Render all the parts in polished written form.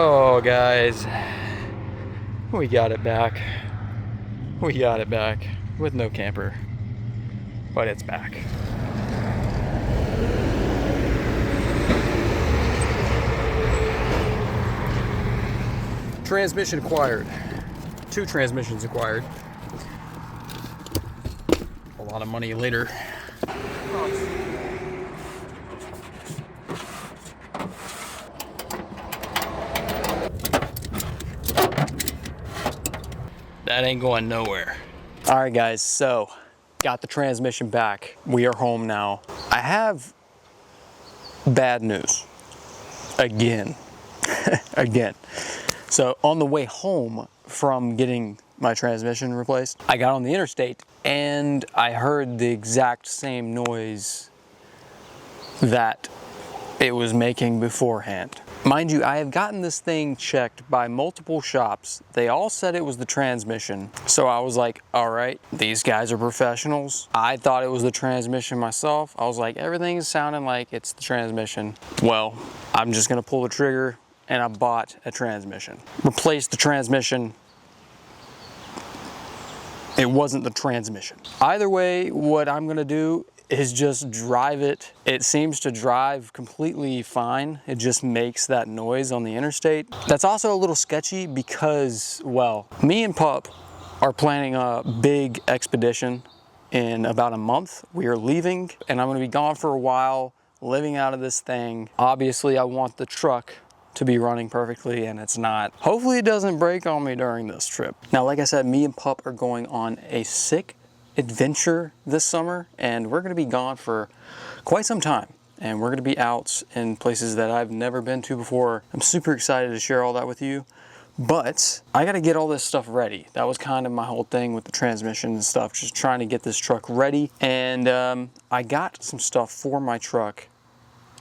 Oh, guys, we got it back. We got it back with no camper, but it's back. Transmission acquired. 2 transmissions acquired. A lot of money later. That ain't going nowhere. All right, guys, so got the transmission back. We are home now. I have bad news. Again. Again. So on the way home from getting my transmission replaced, I got on the interstate and I heard the exact same noise that it was making beforehand. Mind you, I have gotten this thing checked by multiple shops. They all said it was the transmission. So I was like, all right, these guys are professionals. I thought it was the transmission myself. I was like, everything is sounding like it's the transmission. Well, I'm just gonna pull the trigger, and I bought a transmission. Replaced the transmission. It wasn't the transmission. Either way, what I'm gonna do is just drive it. It seems to drive completely fine. It just makes that noise on the interstate. That's also a little sketchy because, well, me and Pup are planning a big expedition in about a month. We are leaving and I'm gonna be gone for a while, living out of this thing. Obviously, I want the truck to be running perfectly, and it's not. Hopefully it doesn't break on me during this trip. Now, like I said, me and Pup are going on a sick adventure this summer, and we're gonna be gone for quite some time. And we're gonna be out in places that I've never been to before. I'm super excited to share all that with you, but I gotta get all this stuff ready. That was kind of my whole thing with the transmission and stuff, just trying to get this truck ready. And I got some stuff for my truck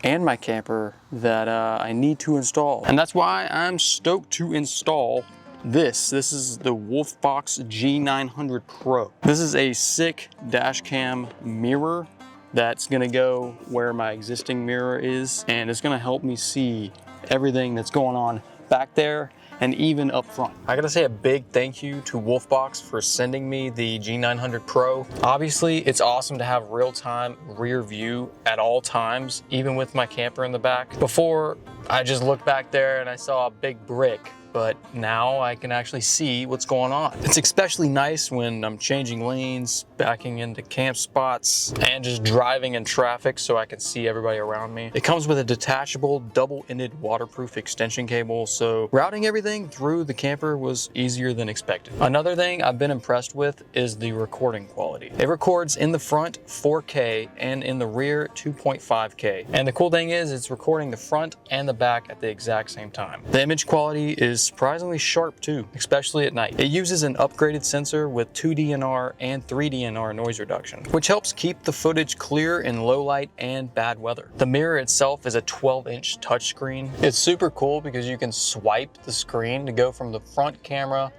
and my camper that I need to install. And that's why I'm stoked to install this. This is the Wolfbox G900 Pro. This is a sick dash cam mirror that's gonna go where my existing mirror is, and it's gonna help me see everything that's going on back there and even up front. I gotta say a big thank you to Wolfbox for sending me the G900 Pro. Obviously, it's awesome to have real-time rear view at all times, even with my camper in the back. Before, I just looked back there and I saw a big brick, but now I can actually see what's going on. It's especially nice when I'm changing lanes, backing into camp spots, and just driving in traffic so I can see everybody around me. It comes with a detachable, double-ended waterproof extension cable, so routing everything through the camper was easier than expected. Another thing I've been impressed with is the recording quality. It records in the front 4K and in the rear 2.5K. And the cool thing is it's recording the front and the back at the exact same time. The image quality is surprisingly sharp too, especially at night. It uses an upgraded sensor with 2DNR and 3DNR noise reduction, which helps keep the footage clear in low light and bad weather. The mirror itself is a 12-inch touchscreen. It's super cool because you can swipe the screen to go from the front camera,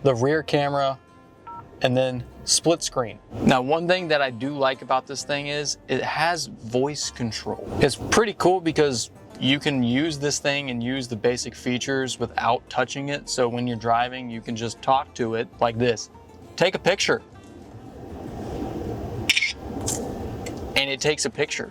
the rear camera, and then split screen. Now, one thing that I do like about this thing is it has voice control. It's pretty cool because you can use this thing and use the basic features without touching it. So when you're driving, you can just talk to it like this. Take a picture. And it takes a picture.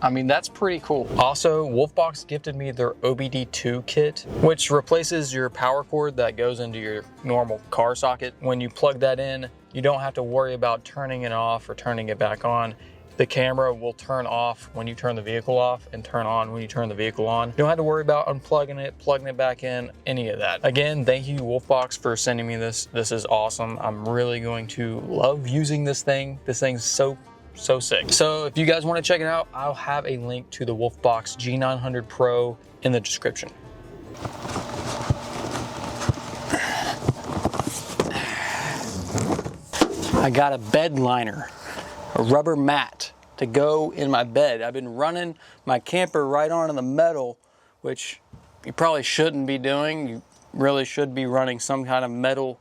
I mean, that's pretty cool. Also, Wolfbox gifted me their OBD2 kit, which replaces your power cord that goes into your normal car socket. When you plug that in, you don't have to worry about turning it off or turning it back on. The camera will turn off when you turn the vehicle off and turn on when you turn the vehicle on. You don't have to worry about unplugging it, plugging it back in, any of that. Again, thank you Wolfbox for sending me this. This is awesome. I'm really going to love using this thing. This thing's so sick. So if you guys want to check it out, I'll have a link to the Wolfbox G900 Pro in the description. I got a bed liner, a rubber mat to go in my bed. I've been running my camper right onto the metal, which you probably shouldn't be doing. You really should be running some kind of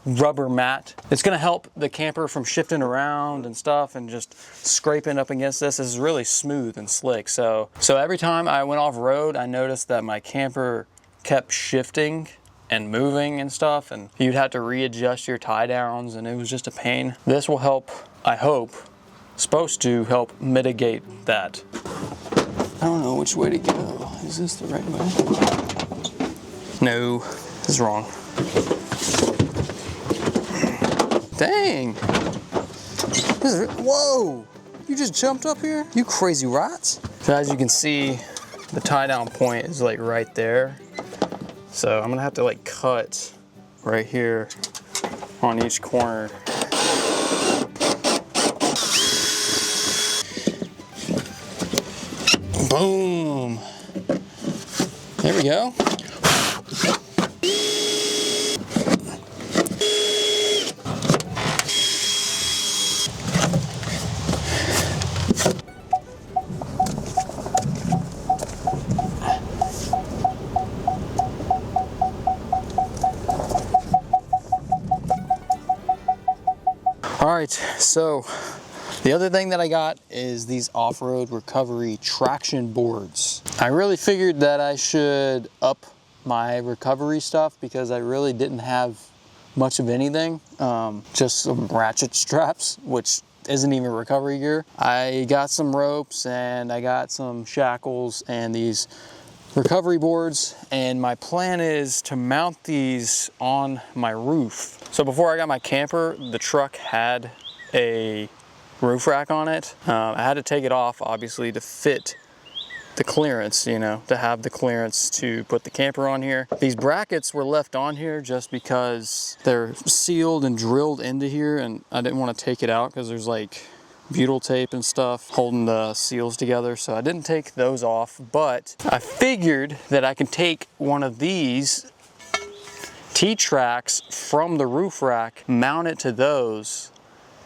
rubber mat. It's gonna help the camper from shifting around and stuff and just scraping up against this. This is really smooth and slick. So every time I went off road, I noticed that my camper kept shifting and moving and stuff, and you'd have to readjust your tie downs, and it was just a pain. This will help, I hope, supposed to help mitigate that. I don't know which way to go. Is this the right way? No, this is wrong. Dang. Whoa, you just jumped up here? You crazy rats. So as you can see, the tie down point is like right there. So I'm gonna have to like cut right here on each corner. Boom. There we go. All right, so the other thing that I got is these off-road recovery traction boards. I really figured that I should up my recovery stuff because I really didn't have much of anything, just some ratchet straps, which isn't even recovery gear. I got some ropes and I got some shackles and these recovery boards, and my plan is to mount these on my roof. So before I got my camper, the truck had a roof rack on it. I had to take it off, obviously, to fit the clearance, you know, to have the clearance to put the camper on here. These brackets were left on here just because they're sealed and drilled into here, and I didn't want to take it out because there's like butyl tape and stuff holding the seals together, so I didn't take those off. But I figured that I can take one of these T-tracks from the roof rack, mount it to those,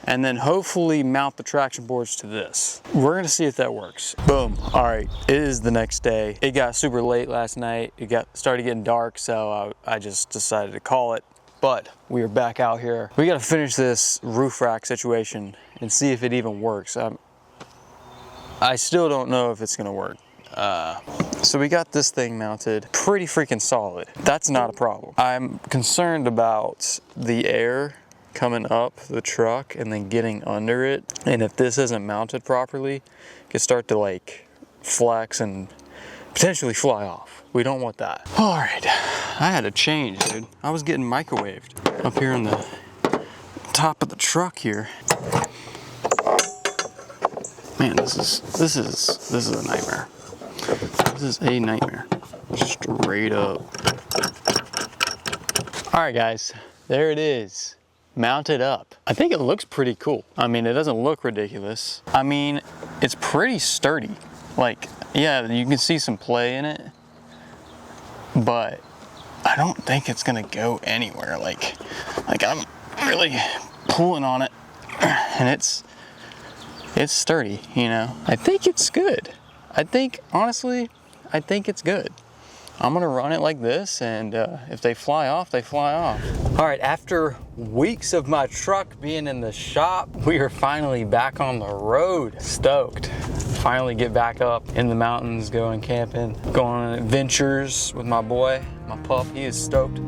and then hopefully mount the traction boards to this. We're gonna see if that works. Boom. All right, it is the next day. It got super late last night. It started getting dark, so I just decided to call it. But we are back out here. We gotta finish this roof rack situation and see if it even works. I still don't know if it's gonna work. So we got this thing mounted pretty freaking solid. That's not a problem. I'm concerned about the air coming up the truck and then getting under it. And if this isn't mounted properly, it could start to like flex and potentially fly off. We don't want that. All right, I had to change, dude. I was getting microwaved up here on the top of the truck here. Man, this is a nightmare. This is a nightmare, straight up. All right, guys, there it is, mounted up. I think it looks pretty cool. I mean, it doesn't look ridiculous. I mean, it's pretty sturdy. Like, yeah, you can see some play in it, but I don't think it's gonna go anywhere. Like I'm really pulling on it, and it's sturdy, you know. I think it's good. I think, honestly, I think it's good. I'm gonna run it like this, and if they fly off, they fly off. All right, after weeks of my truck being in the shop, we are finally back on the road. Stoked. Finally get back up in the mountains, going camping, going on adventures with my boy, my pup. He is stoked.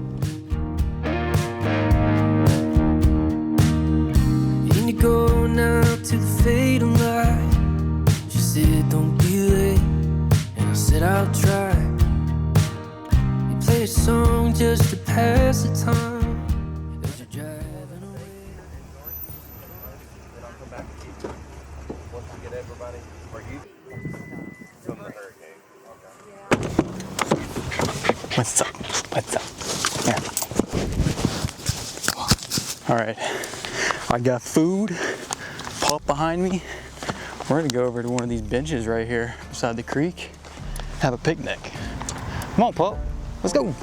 And you go now to the fatal night. She said, don't be late. And I said, I'll try. You play a song just to pass the time as you're driving away. Then I'll come back to you. Once we get everybody, or you from the hurricane. Okay. What's up? What's up? Yeah. All right, I got food, pup behind me. We're gonna go over to one of these benches right here beside the creek, have a picnic. Come on, pup, let's go.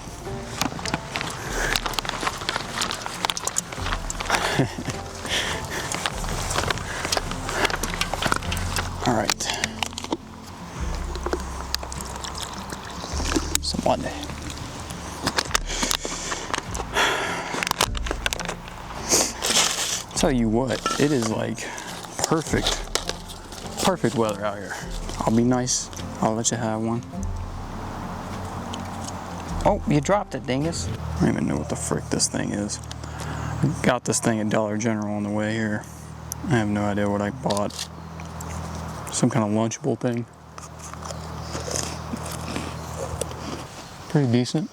All right. Some Monday. Tell you what, it is like perfect weather out here. I'll be nice. I'll let you have one. Oh, you dropped it, dingus. I don't even know what the frick this thing is. Got this thing at Dollar General on the way here. I have no idea what I bought. Some kind of Lunchable thing. Pretty decent.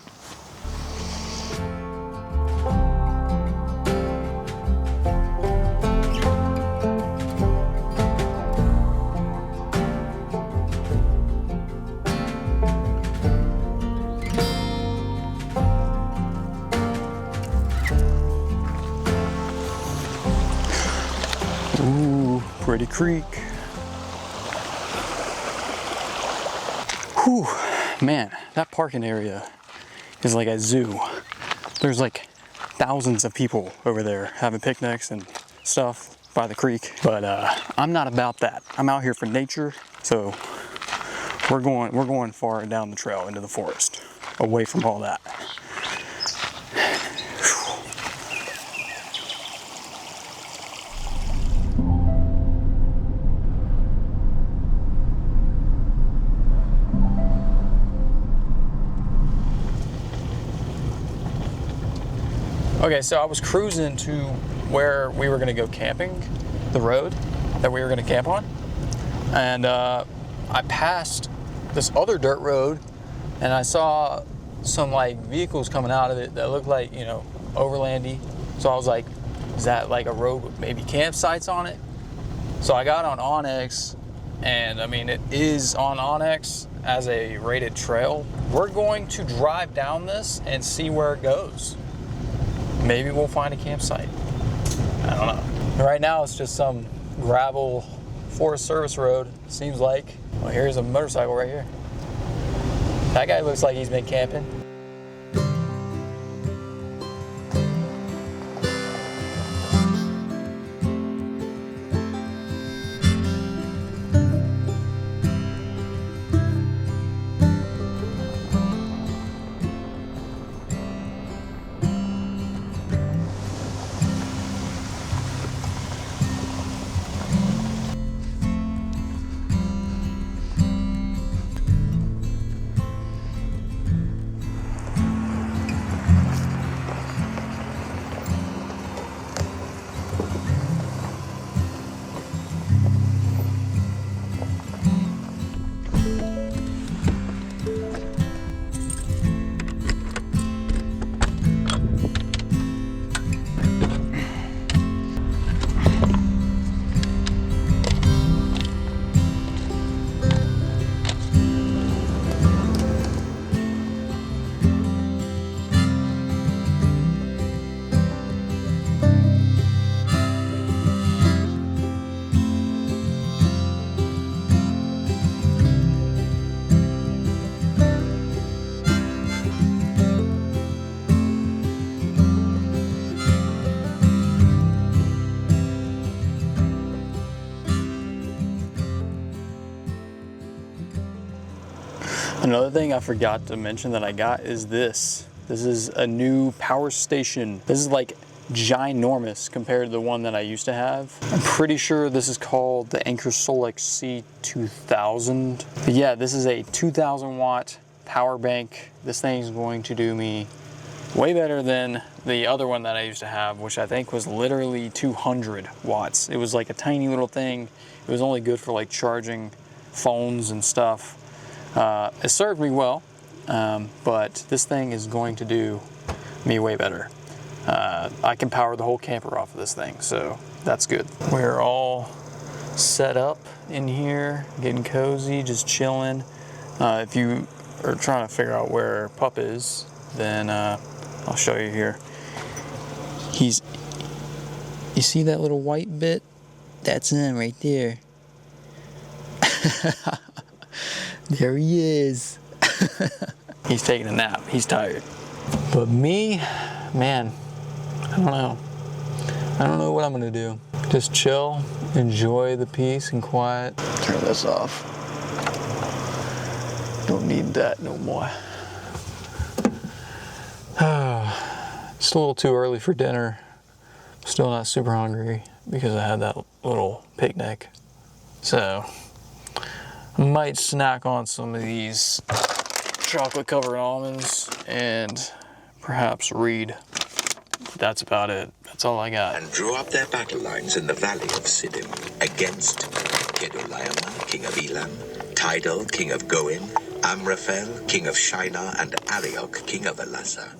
Ooh, pretty creek. Whew, man, that parking area is like a zoo. There's like thousands of people over there having picnics and stuff by the creek. But I'm not about that. I'm out here for nature, so we're going far down the trail into the forest, away from all that. Okay, so I was cruising to where we were gonna go camping, the road that we were gonna camp on. And I passed this other dirt road and I saw some like vehicles coming out of it that looked like, you know, overlandy. So I was like, is that like a road with maybe campsites on it? So I got on Onyx, and I mean, it is on Onyx as a rated trail. We're going to drive down this and see where it goes. Maybe we'll find a campsite. I don't know. Right now it's just some gravel Forest Service road, seems like. Well, here's a motorcycle right here. That guy looks like he's been camping. Another thing I forgot to mention that I got is this. This is a new power station. This is like ginormous compared to the one that I used to have. I'm pretty sure this is called the Anchor Solex C2000. But yeah, this is a 2000 watt power bank. This thing is going to do me way better than the other one that I used to have, which I think was literally 200 watts. It was like a tiny little thing. It was only good for like charging phones and stuff. It served me well, but this thing is going to do me way better. I can power the whole camper off of this thing, so that's good. We're all set up in here, getting cozy, just chilling. If you are trying to figure out where Pup is, then I'll show you here. You see that little white bit? That's him right there. There he is. He's taking a nap. He's tired. But me, man, I don't know. I don't know what I'm gonna do. Just chill, enjoy the peace and quiet. Turn this off. Don't need that no more. It's a little too early for dinner. Still not super hungry because I had that little picnic. So I might snack on some of these chocolate covered almonds, and perhaps read. That's about it. That's all I got. And drew up their battle lines in the valley of Systerm against Kedorlaomer, king of Elam, Tidal, king of Goim, Amraphel, king of Shinar, and Arioch, king of Elasa.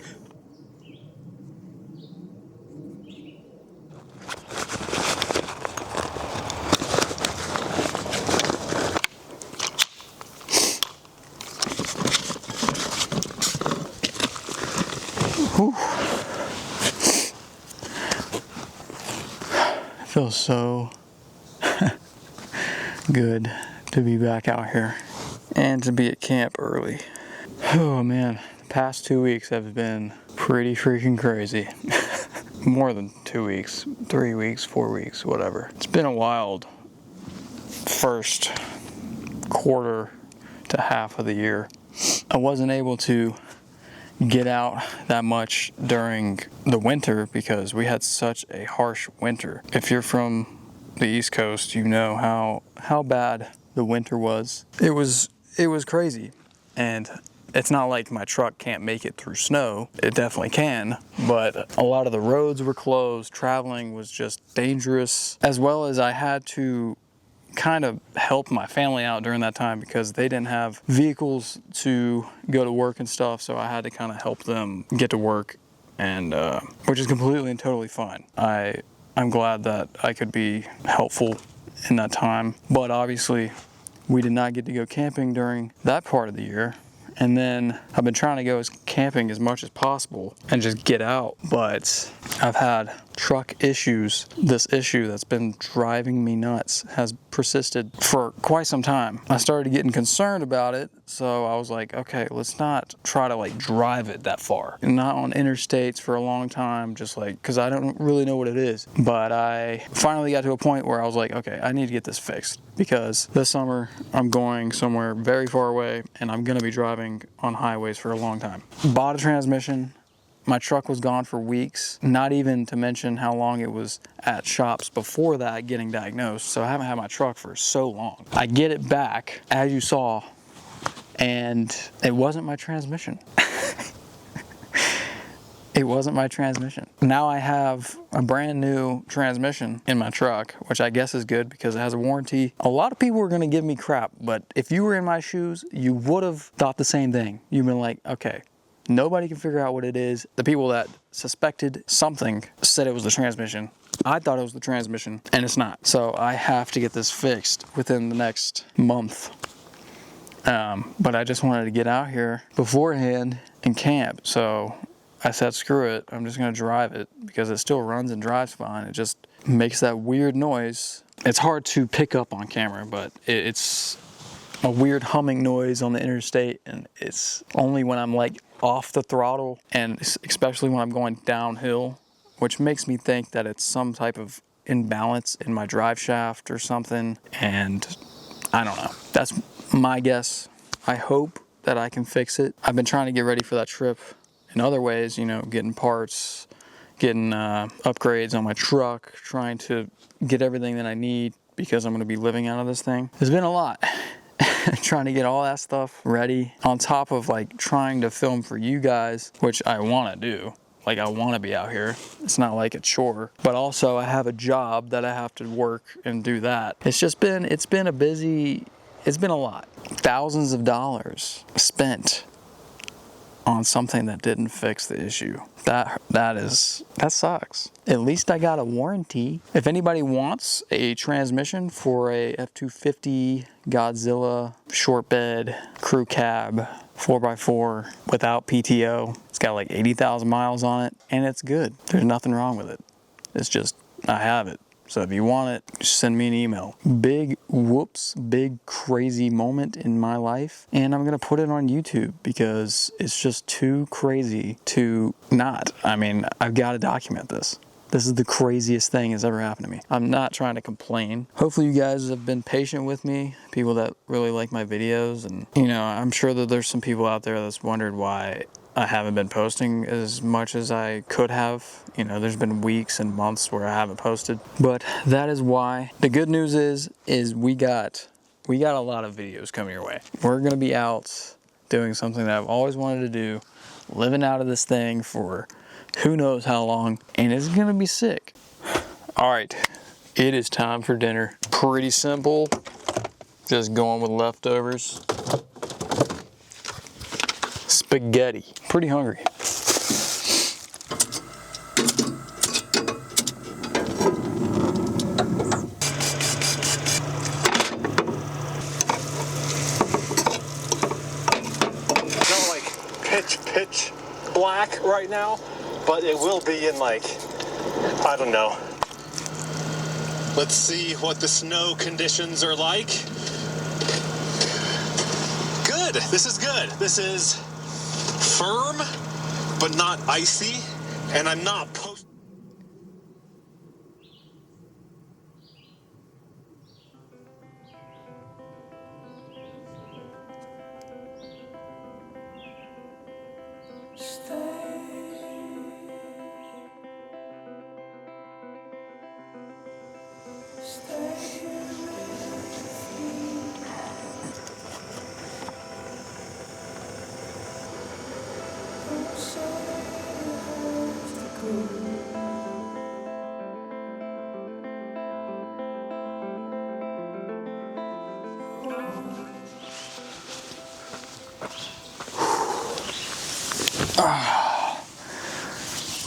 Whew. It feels so good to be back out here and to be at camp early. Oh man, the past 2 weeks have been pretty freaking crazy. More than 2 weeks, 3 weeks, 4 weeks, whatever. It's been a wild first quarter to half of the year. I wasn't able to get out that much during the winter because we had such a harsh winter. If you're from the East Coast, you know how bad the winter was. It was crazy. And it's not like my truck can't make it through snow. It definitely can, but a lot of the roads were closed. Traveling was just dangerous, as well as I had to kind of help my family out during that time because they didn't have vehicles to go to work and stuff, so I had to kind of help them get to work, and which is completely and totally fine. I'm glad that I could be helpful in that time, but obviously we did not get to go camping during that part of the year. And then I've been trying to go camping as much as possible and just get out, but I've had truck issues. This issue that's been driving me nuts has persisted for quite some time. I started getting concerned about it, so I was like, okay, let's not try to like drive it that far. Not on interstates for a long time, just like, because I don't really know what it is. But I finally got to a point where I was like, okay, I need to get this fixed because this summer I'm going somewhere very far away and I'm gonna be driving on highways for a long time. Bought a transmission. My truck was gone for weeks, not even to mention how long it was at shops before that getting diagnosed. So I haven't had my truck for so long. I get it back, as you saw, and it wasn't my transmission. It wasn't my transmission. Now I have a brand new transmission in my truck, which I guess is good because it has a warranty. A lot of people are gonna give me crap, but if you were in my shoes, you would have thought the same thing. You've been like, okay, nobody can figure out what it is. The people that suspected something said it was the transmission. I thought it was the transmission, and it's not. So I have to get this fixed within the next month. But I just wanted to get out here beforehand and camp. So I said, screw it. I'm just going to drive it because it still runs and drives fine. It just makes that weird noise. It's hard to pick up on camera, but it's a weird humming noise on the interstate, and it's only when I'm like off the throttle, and especially when I'm going downhill, which makes me think that it's some type of imbalance in my drive shaft or something, and I don't know. That's my guess. I hope that I can fix it. I've been trying to get ready for that trip in other ways, you know, getting parts, getting upgrades on my truck, trying to get everything that I need because I'm going to be living out of this thing. There's been a lot. Trying to get all that stuff ready on top of like trying to film for you guys, which I want to do. Like I want to be out here. It's not like a chore, but also I have a job that I have to work and do that. It's been a lot. Thousands of dollars spent on something that didn't fix the issue. That sucks. At least I got a warranty. If anybody wants a transmission for a F-250 Godzilla short bed crew cab 4x4 without PTO, it's got like 80,000 miles on it and it's good. There's nothing wrong with it. It's just, I have it. So if you want it, just send me an email. Big crazy moment in my life. And I'm gonna put it on YouTube because it's just too crazy to not. I mean, I've gotta document this. This is the craziest thing that's ever happened to me. I'm not trying to complain. Hopefully you guys have been patient with me, people that really like my videos. And you know, I'm sure that there's some people out there that's wondered why I haven't been posting as much as I could have. You know, there's been weeks and months where I haven't posted, but that is why. The good news is we got a lot of videos coming your way. We're gonna be out doing something that I've always wanted to do, living out of this thing for who knows how long, and it's gonna be sick. All right, it is time for dinner. Pretty simple, just going with leftovers. Spaghetti. Pretty hungry. Not like pitch black right now, but it will be in like, I don't know. Let's see what the snow conditions are like. Good, this is good. This is firm, but not icy, and I'm not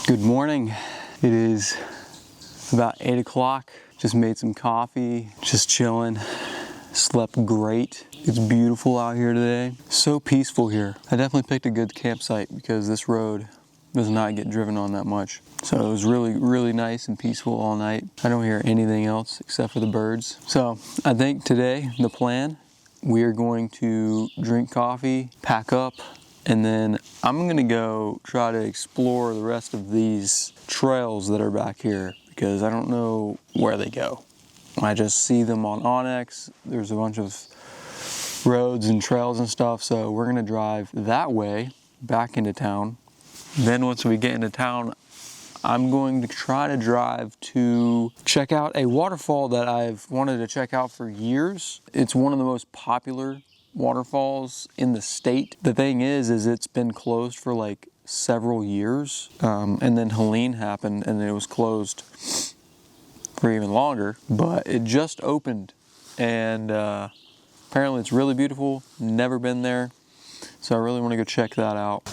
Good morning. It is about 8 o'clock. Just made some coffee, just chilling. Slept great. It's beautiful out here today. So peaceful here. I definitely picked a good campsite because this road does not get driven on that much. So it was really nice and peaceful all night. I don't hear anything else except for the birds. So I think today, the plan, we are going to drink coffee, pack up, and then I'm gonna go try to explore the rest of these trails that are back here because I don't know where they go. I just see them on Onyx. There's a bunch of roads and trails and stuff, so we're gonna drive that way back into town. Then once we get into town, I'm going to try to drive to check out a waterfall that I've wanted to check out for years. It's one of the most popular waterfalls in the state. The thing is it's been closed for like several years, and then Helene happened and it was closed for even longer, but it just opened, and apparently it's really beautiful. Never been there, so I really want to go check that out.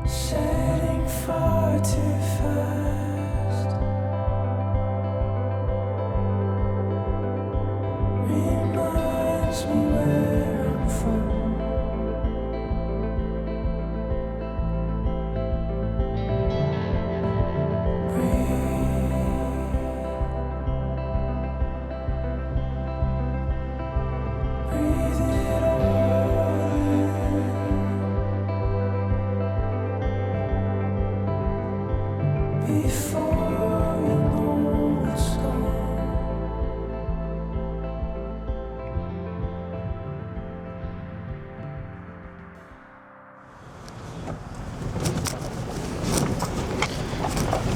Setting far too fast, reminds me where I'm from. Breathe it all in before you know it's gone.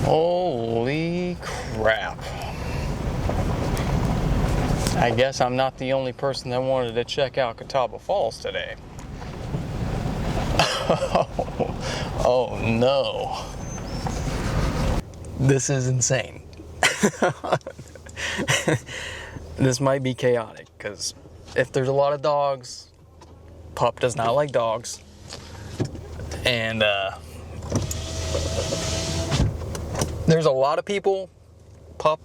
Holy crap. I guess I'm not the only person that wanted to check out Catawba Falls today. Oh no. This is insane. This might be chaotic because if there's a lot of dogs, Pup does not like dogs. And there's a lot of people. Pup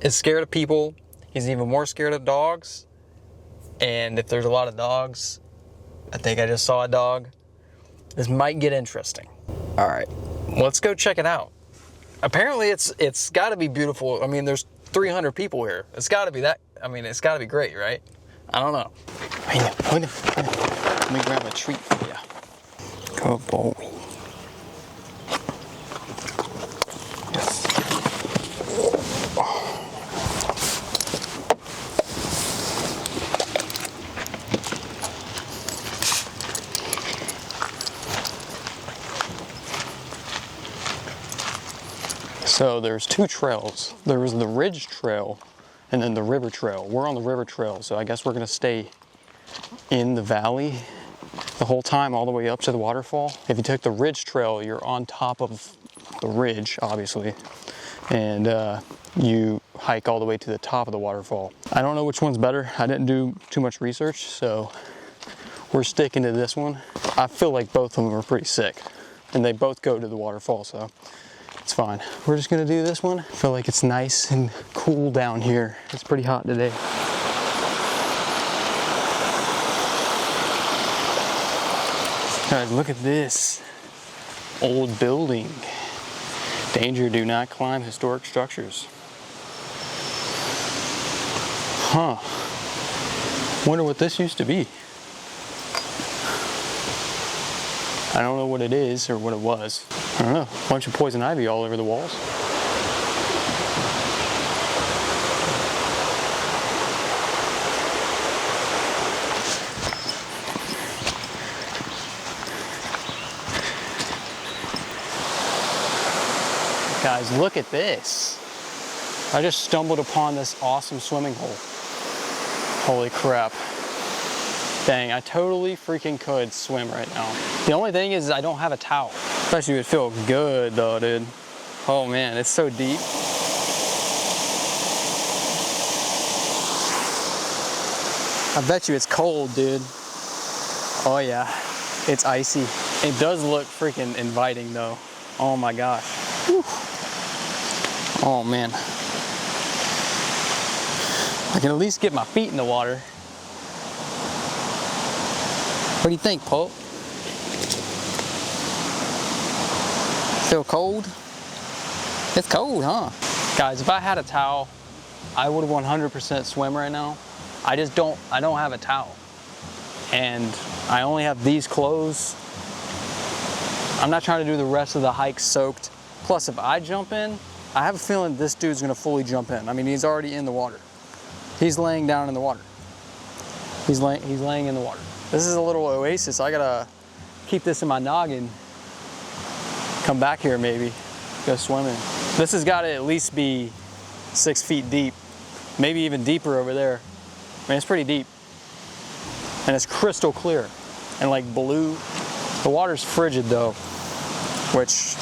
is scared of people. He's even more scared of dogs. And if there's a lot of dogs, I think I just saw a dog. This might get interesting. All right, let's go check it out. Apparently it's got to be beautiful. I mean, there's 300 people here. It's got to be that. I mean, it's got to be great, right? I don't know. Let me grab a treat for you. Good boy. Yes. So there's two trails. There was the Ridge Trail and then the River Trail. We're on the River Trail, so I guess we're gonna stay in the valley the whole time, all the way up to the waterfall. If you took the Ridge Trail, you're on top of the ridge, obviously, and you hike all the way to the top of the waterfall. I don't know which one's better. I didn't do too much research, so we're sticking to this one. I feel like both of them are pretty sick, and they both go to the waterfall, so it's fine. We're just gonna do this one. I feel like it's nice and cool down here. It's pretty hot today. Guys, look at this old building. Danger, do not climb historic structures. Huh. Wonder what this used to be. I don't know what it is or what it was. I don't know. A bunch of poison ivy all over the walls. Guys, look at this. I just stumbled upon this awesome swimming hole. Holy crap. Dang, I totally freaking could swim right now. The only thing is I don't have a towel. Bet you would feel good though, dude. Oh man, it's so deep. I bet you it's cold, dude. Oh yeah, it's icy. It does look freaking inviting though. Oh my gosh. Whew. Oh man. I can at least get my feet in the water. What do you think, Pope? Feel cold? It's cold, huh? Guys, if I had a towel, I would 100% swim right now. I don't have a towel. And I only have these clothes. I'm not trying to do the rest of the hike soaked. Plus, if I jump in, I have a feeling this dude's gonna fully jump in. I mean, he's already in the water. He's laying down in the water. He's laying in the water. This is a little oasis. I gotta keep this in my noggin. Come back here maybe, go swimming. This has gotta at least be 6 feet deep, maybe even deeper over there. I mean, it's pretty deep. And it's crystal clear and like blue. The water's frigid though, which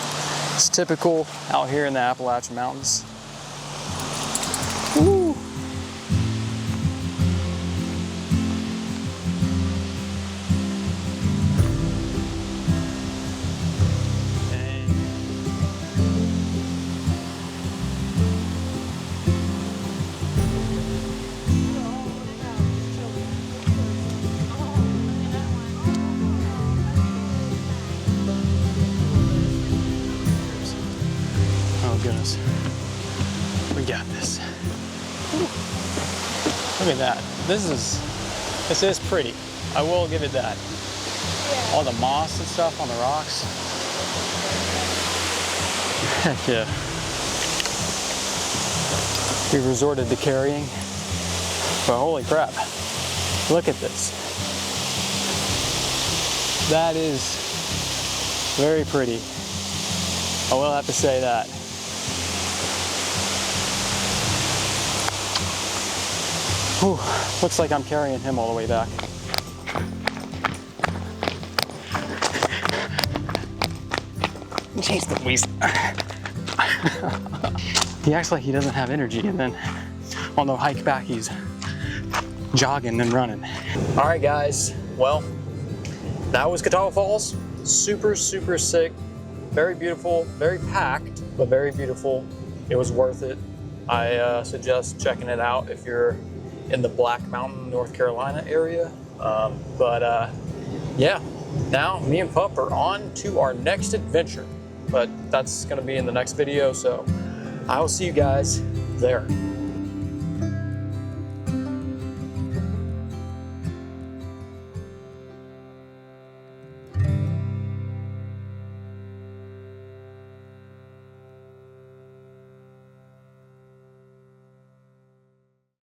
is typical out here in the Appalachian Mountains. Woo. Goodness, we got this. Look at that. This is pretty. I will give it that. Yeah. All the moss and stuff on the rocks. Heck yeah. We resorted to carrying, but holy crap! Look at this. That is very pretty. I will have to say that. Whew, looks like I'm carrying him all the way back. Jeez Louise. He acts like he doesn't have energy, and then on the hike back he's jogging and running. All right, guys. Well, that was Catawba Falls. Super, super sick. Very beautiful, very packed, but very beautiful. It was worth it. I suggest checking it out if you're in the Black Mountain, North Carolina area. Yeah, now me and Pup are on to our next adventure, but that's gonna be in the next video, so I will see you guys there.